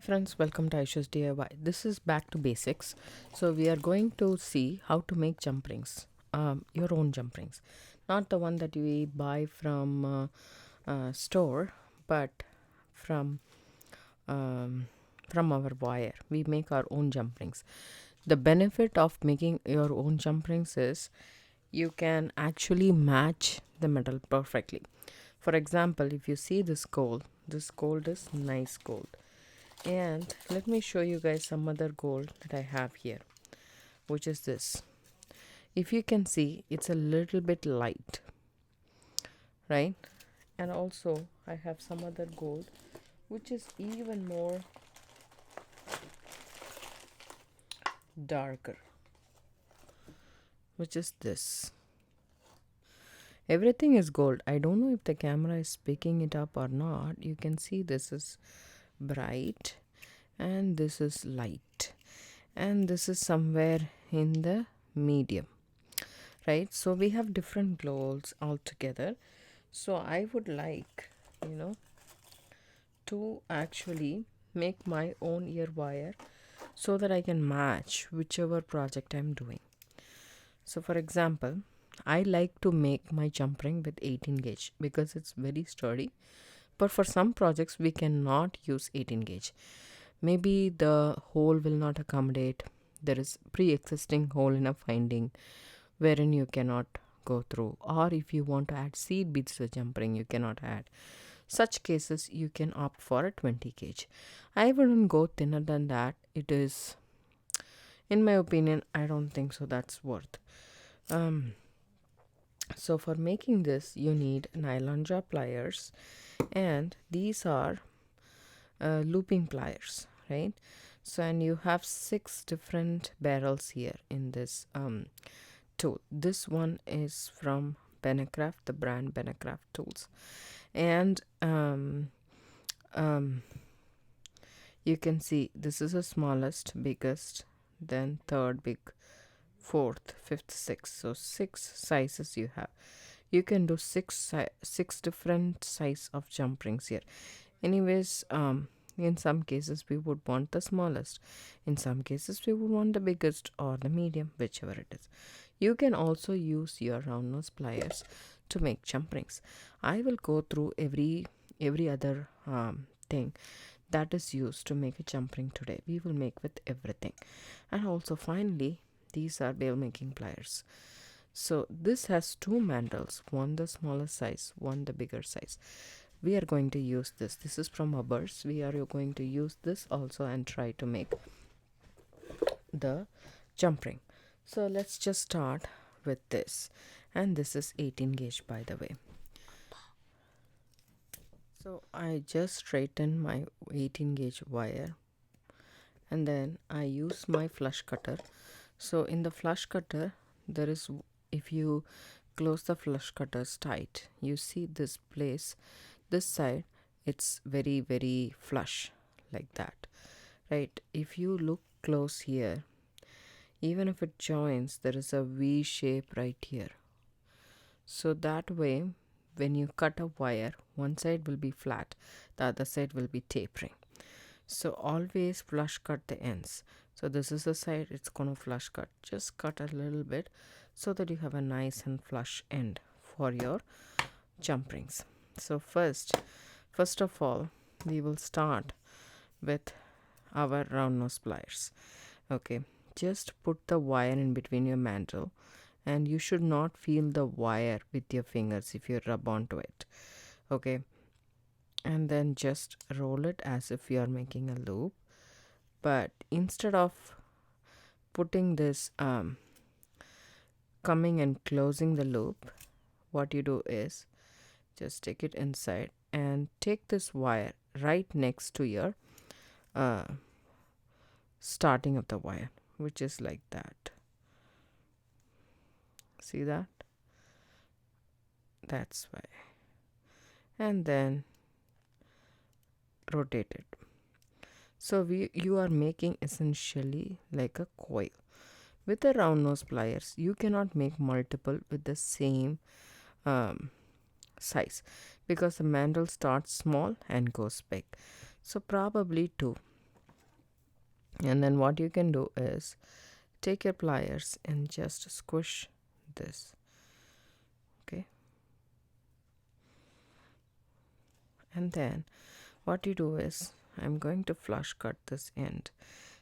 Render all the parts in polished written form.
Friends, welcome to Aisha's DIY. This is back to basics. So we are going to see how to make jump rings, your own jump rings, not the one that we buy from store, but from um, from our wire. We make our own jump rings. The benefit of making your own jump rings is you can actually match the metal perfectly. For example, if you see this gold is nice gold, and let me show you guys some other gold that I have here, which is this. If you can see, it's a little bit light, right? And also I have some other gold which is even more darker, which is this. Everything is gold. I don't know if the camera is picking it up or not. You can see this is bright and this is light, and this is somewhere in the medium, right? So we have different goals altogether. So I would like, to actually make my own ear wire so that I can match whichever project I'm doing. So for example, I like to make my jump ring with 18 gauge because it's very sturdy. But for some projects we cannot use 18 gauge. Maybe the hole will not accommodate. There is pre-existing hole in a finding wherein you cannot go through, or if you want to add seed beads to the jump ring, you cannot add. Such cases you can opt for a 20 gauge. I wouldn't go thinner than that. It is, in my opinion, I don't think so that's worth. um so for making this you need nylon jaw pliers, and these are looping pliers, right? So, and you have 6 different barrels here in this tool. This one is from Benecraft, the brand Benecraft tools, and um, you can see this is the smallest, biggest, then third big, fourth, fifth, sixth. So 6 sizes you have. You can do 6 different size of jump rings here. Anyways, in some cases we would want the smallest, in some cases we would want the biggest or the medium, whichever it is. You can also use your round nose pliers to make jump rings. I will go through every other thing that is used to make a jump ring today. We will make with everything. And also finally, these are bail making pliers. So this has 2 mandrels, one the smaller size, one the bigger size. We are going to use this is from Ubbers. We are going to use this also and try to make the jump ring. So let's just start with this, and this is 18 gauge, by the way. So I just straighten my 18 gauge wire, and then I use my flush cutter. So in the flush cutter there is, if you close the flush cutters tight, you see this place, this side, it's very flush, like that, right? If you look close here, even if it joins, there is a V shape right here. So that way, when you cut a wire, one side will be flat, the other side will be tapering. So always flush cut the ends. So this is the side, it's gonna flush cut. Just cut a little bit so that you have a nice and flush end for your jump rings. So first of all, we will start with our round nose pliers. Okay, just put the wire in between your mandrel, and you should not feel the wire with your fingers if you rub onto it. Okay, and then just roll it as if you are making a loop. But instead of putting this coming and closing the loop, what you do is just take it inside and take this wire right next to your uh, starting of the wire, which is like that. See that? That's why. And then rotate it. So you are making essentially like a coil. With the round nose pliers, you cannot make multiple with the same size, because the mandrel starts small and goes big. So probably 2. And then what you can do is take your pliers and just squish this. Okay. And then what you do is, I'm going to flush cut this end.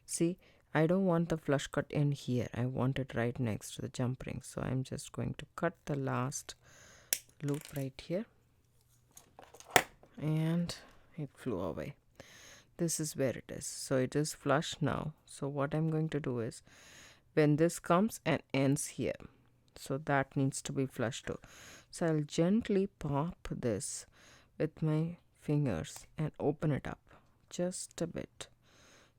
See, I don't want the flush cut end here. I want it right next to the jump ring. So I'm just going to cut the last loop right here. And it flew away. This is where it is. So it is flush now. So what I'm going to do is, when this comes and ends here, so that needs to be flush too. So I'll gently pop this with my fingers and open it up just a bit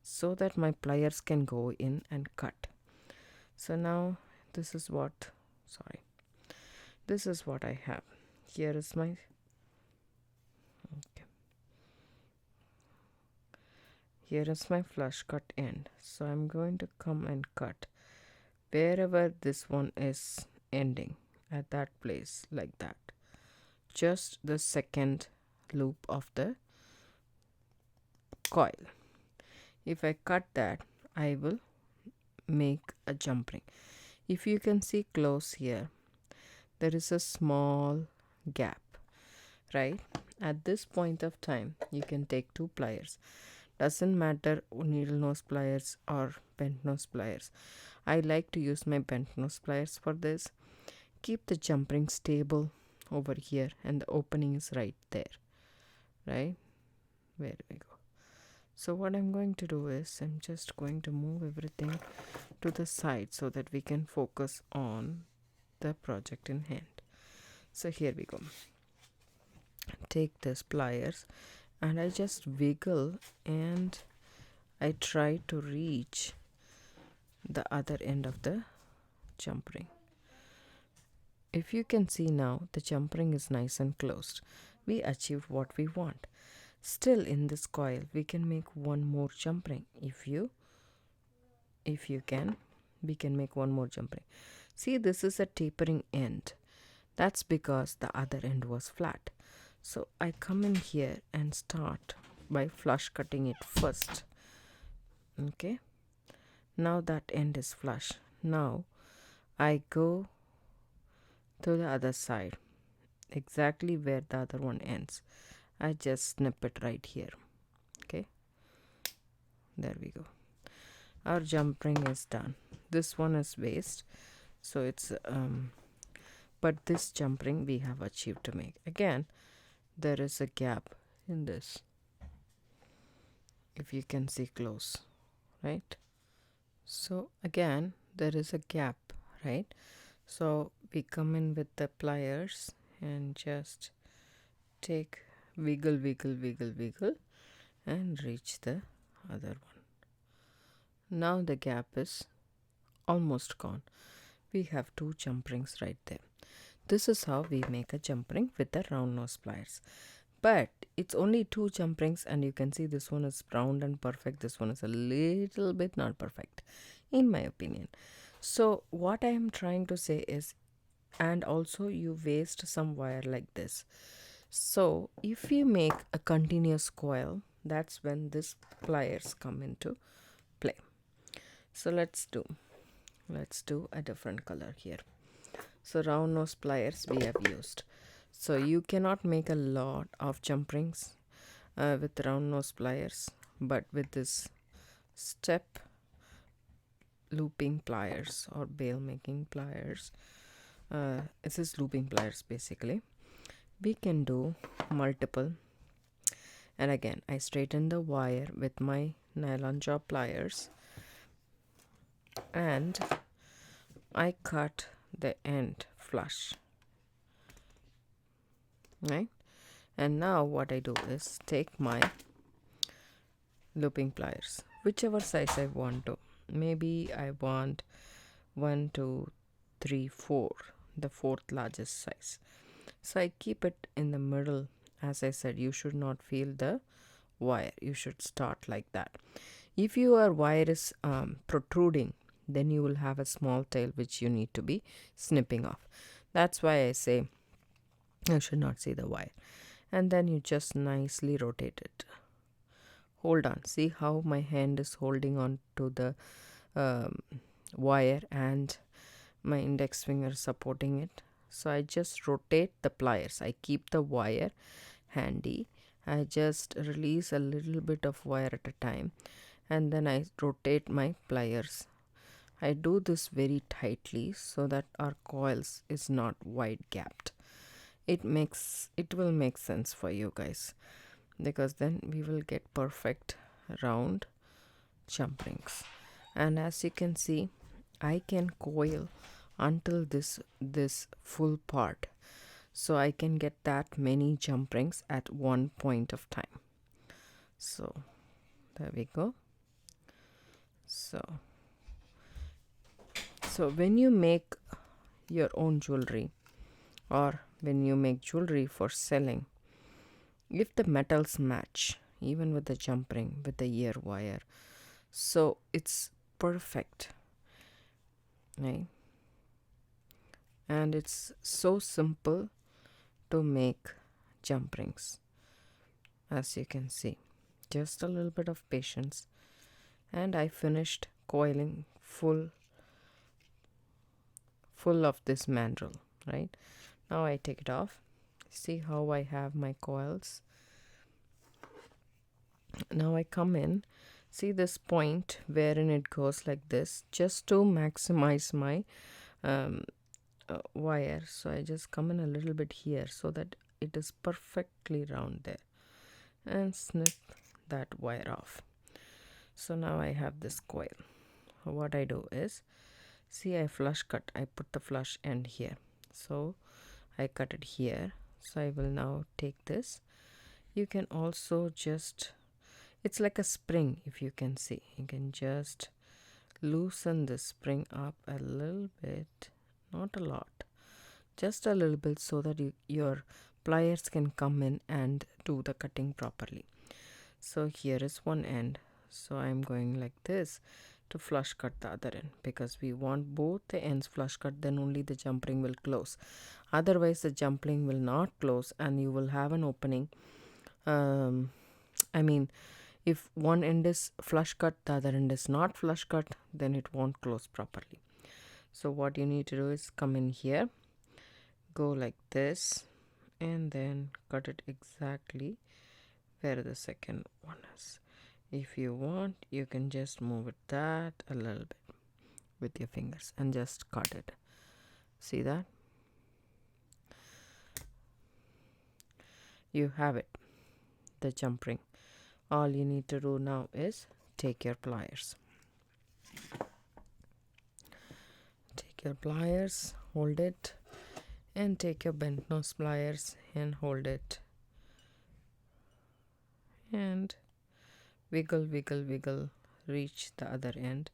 so that my pliers can go in and cut. So now this is what I have. Here is my Here is my flush cut end. So I'm going to come and cut wherever this one is ending, at that place, like that. Just the second loop of the coil. If I cut that, I will make a jump ring. If you can see close here, there is a small gap, right? At this point of time, you can take 2 pliers. Doesn't matter needle nose pliers or bent nose pliers. I like to use my bent nose pliers for this. Keep the jump ring stable over here, and the opening is right there, right? Where we go. So what I'm going to do is, I'm just going to move everything to the side so that we can focus on the project in hand. So here we go. Take this pliers and I just wiggle and I try to reach the other end of the jump ring. If you can see now, the jump ring is nice and closed. We achieved what we want. Still, in this coil, we can make one more jump ring. If you can, we can make one more jump ring. See, this is a tapering end. That's because the other end was flat. So I come in here and start by flush cutting it first. Okay. Now that end is flush. Now I go to the other side, exactly where the other one ends. I just snip it right here. Okay. There we go. Our jump ring is done. This one is waste. So it's but this jump ring we have achieved to make. Again, there is a gap in this. If you can see close, right? So again, there is a gap, right? So we come in with the pliers and just take wiggle and reach the other one. Now the gap is almost gone. We have 2 jump rings right there. This is how we make a jump ring with the round nose pliers. But it's only 2 jump rings, and you can see this one is round and perfect. This one is a little bit not perfect, in my opinion. So what I am trying to say is, and also you waste some wire like this. So if you make a continuous coil, that's when this pliers come into play. So let's do a different color here. So round nose pliers we have used. So you cannot make a lot of jump rings with round nose pliers, but with this step looping pliers or bail making pliers, this is looping pliers basically, we can do multiple. And again, I straighten the wire with my nylon jaw pliers and I cut the end flush, right? And now what I do is take my looping pliers, whichever size I want to. Maybe I want 1, 2, 3, 4, the 4th largest size. So I keep it in the middle. As I said, you should not feel the wire. You should start like that. If your wire is protruding, then you will have a small tail which you need to be snipping off. That's why I say you should not see the wire. And then you just nicely rotate it. hold on. See how my hand is holding on to the um, wire and my index finger supporting it. So I just rotate the pliers. I keep the wire handy. I just release a little bit of wire at a time, and then I rotate my pliers. I do this very tightly so that our coils is not wide gapped. It will make sense for you guys, because then we will get perfect round jump rings. And as you can see, I can coil until this full part, so I can get that many jump rings at one point of time. So there we go. So when you make your own jewelry, or when you make jewelry for selling, if the metals match, even with the jump ring, with the ear wire, so it's perfect, right? And it's so simple to make jump rings. As you can see, just a little bit of patience, and I finished coiling full of this mandrel. Right now I take it off. See how I have my coils. Now I come in, see this point wherein it goes like this, just to maximize my wire. So I just come in a little bit here so that it is perfectly round there, and snip that wire off. So now I have this coil. What I do is, see, I flush cut. I put the flush end here, so I cut it here. So I will now take this. You can also just, it's like a spring. If you can see, you can just loosen the spring up a little bit, not a lot, just a little bit, so that your pliers can come in and do the cutting properly. So here is one end, so I'm going like this to flush cut the other end, because we want both the ends flush cut, then only the jump ring will close. Otherwise the jump ring will not close and you will have an opening. I mean, if one end is flush cut, the other end is not flush cut, then it won't close properly. So what you need to do is come in here, go like this, and then cut it exactly where the second one is. If you want, you can just move it that a little bit with your fingers and just cut it. See that? You have it, the jump ring. All you need to do now is take your pliers. Take your pliers, hold it, and take your bent nose pliers and hold it. And wiggle, wiggle, wiggle, reach the other end,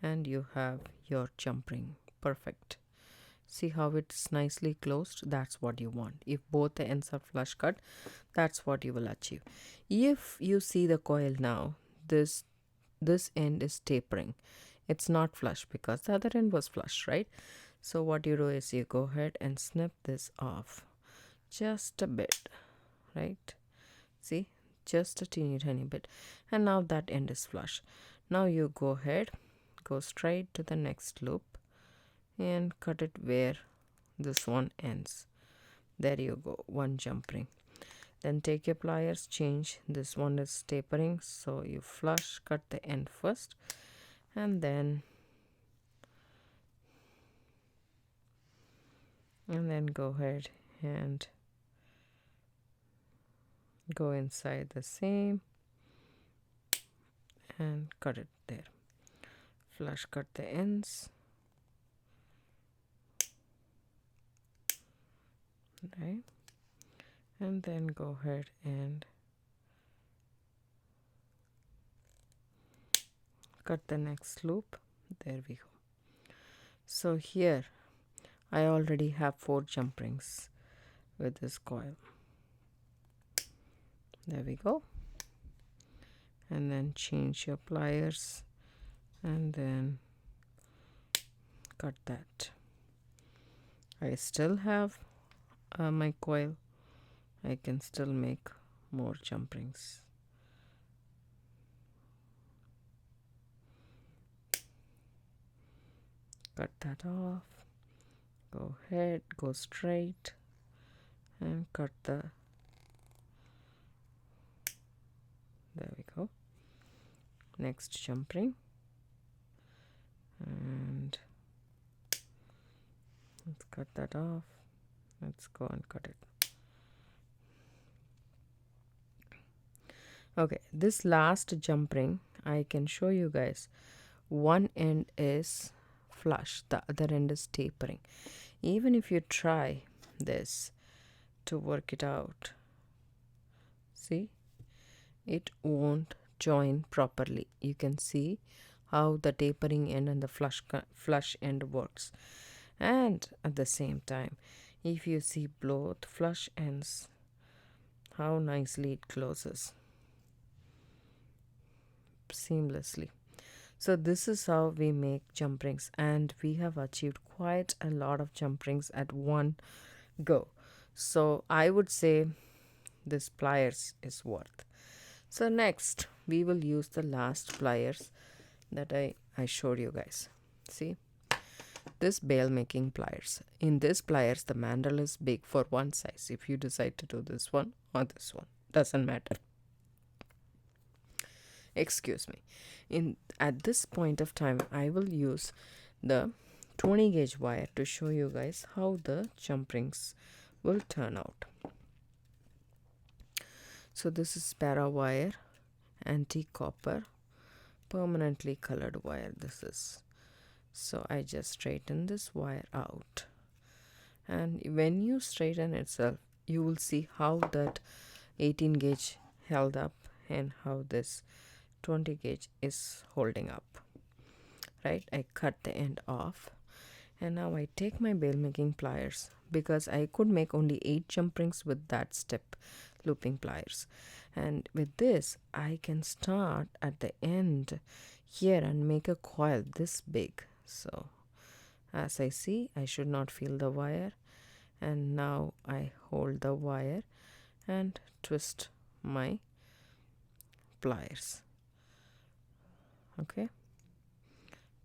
and you have your jump ring. Perfect. See how it's nicely closed? That's what you want. If both the ends are flush cut, that's what you will achieve. If you see the coil now, this end is tapering. It's not flush because the other end was flush, right? So what you do is you go ahead and snip this off just a bit, right? See, just a teeny tiny bit, and now that end is flush. Now you go ahead, go straight to the next loop and cut it where this one ends. There you go, one jump ring. Then take your pliers, change, this one is tapering, so you flush cut the end first, and then go ahead and go inside the same and cut it there. Flush cut the ends, right? And then go ahead and cut the next loop. There we go. So here I already have 4 jump rings with this coil. There we go. And then change your pliers and then cut that. I still have my coil. I can still make more jump rings. cut that off. Go ahead, go straight and cut there we go. Next jump ring, and let's cut that off. Let's go and cut it. Okay, this last jump ring, I can show you guys. One end is flush, the other end is tapering. Even if you try this to work it out, see, it won't join properly. You can see how the tapering end and the flush end works. And at the same time, if you see both flush ends, how nicely it closes seamlessly. So this is how we make jump rings, and we have achieved quite a lot of jump rings at one go. So I would say this pliers is worth. So next we will use the last pliers that I showed you guys. See, this bail making pliers. In this pliers, the mandrel is big for one size. If you decide to do this one or this one, doesn't matter. Excuse me. At this point of time, I will use the 20 gauge wire to show you guys how the jump rings will turn out. So this is para wire, antique copper, permanently colored wire. This is. So I just straighten this wire out, and when you straighten itself, you will see how that 18 gauge held up and how this 20 gauge is holding up. Right, I cut the end off, and now I take my bail making pliers, because I could make only 8 jump rings with that step looping pliers, and with this I can start at the end here and make a coil this big. So as I see, I should not feel the wire, and now I hold the wire and twist my pliers. Okay,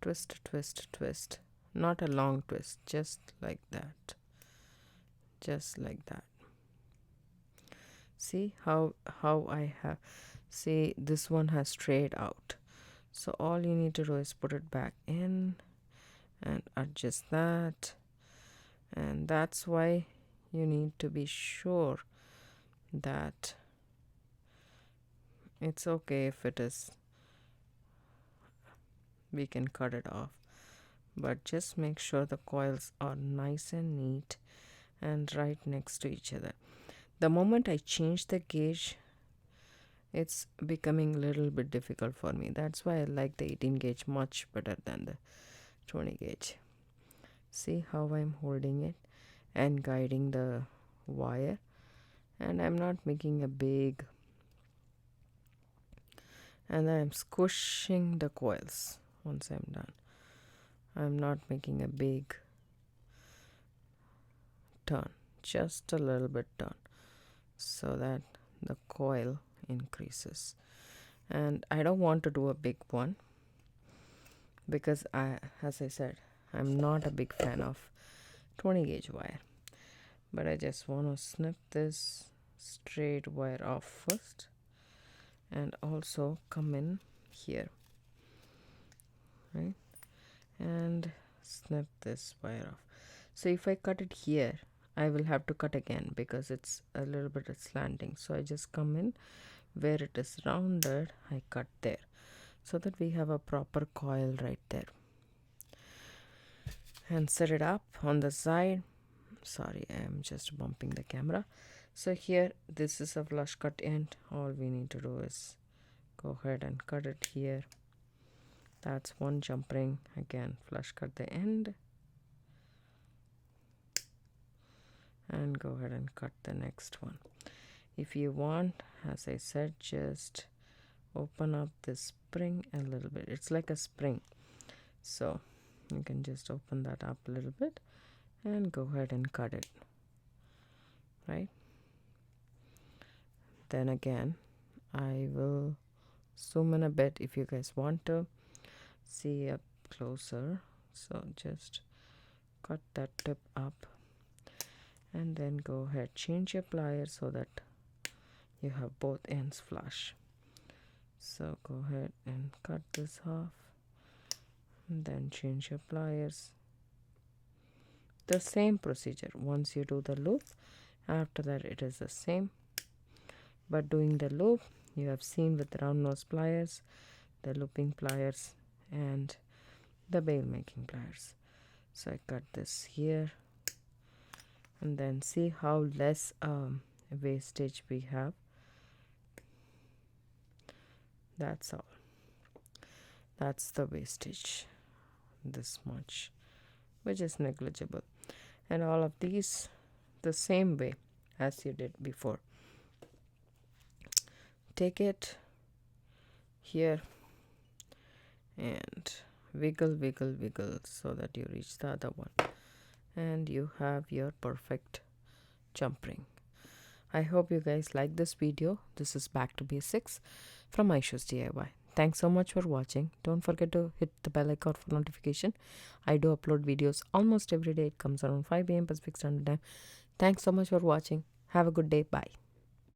twist, twist, twist. Not a long twist, just like that. Just like that. See how I have, see, this one has strayed out. So all you need to do is put it back in and adjust that. And that's why you need to be sure that it's okay if it is, we can cut it off, but just make sure the coils are nice and neat and right next to each other. The moment I change the gauge, it's becoming a little bit difficult for me. That's why I like the 18 gauge much better than the 20 gauge. See how I'm holding it and guiding the wire, and I'm not making a big, and then I'm squishing the coils. Once I'm done, I'm not making a big turn, just a little bit turn, so that the coil increases. And I don't want to do a big one, because as I said, I'm not a big fan of 20 gauge wire, but I just want to snip this straight wire off first, and also come in here, right, and snip this wire off. So if I cut it here, I will have to cut again because it's a little bit slanting. So I just come in where it is rounded, I cut there, so that we have a proper coil right there, and set it up on the side. Sorry, I'm just bumping the camera. So here, this is a flush cut end. All we need to do is go ahead and cut it here. That's one jump ring. Again, flush cut the end, and go ahead and cut the next one. If you want, as I said, just open up this spring a little bit. It's like a spring, so you can just open that up a little bit and go ahead and cut it, right? Then again, I will zoom in a bit if you guys want to see up closer. So just cut that tip up and then go ahead, change your pliers so that you have both ends flush. So go ahead and cut this off and then change your pliers. The same procedure. Once you do the loop, after that it is the same, but doing the loop you have seen with round nose pliers, the looping pliers, and the bail making pliers. So I cut this here, and then see how less wastage we have. That's all. That's the wastage, this much, which is negligible. And all of these the same way as you did before. Take it here and wiggle so that you reach the other one, and you have your perfect jump ring. I hope you guys like this video. This is Back to Basics from Aisha's DIY. Thanks so much for watching. Don't forget to hit the bell icon for notification. I do upload videos almost every day. It comes around 5 a.m. Pacific Standard Time. Thanks so much for watching. Have a good day. Bye.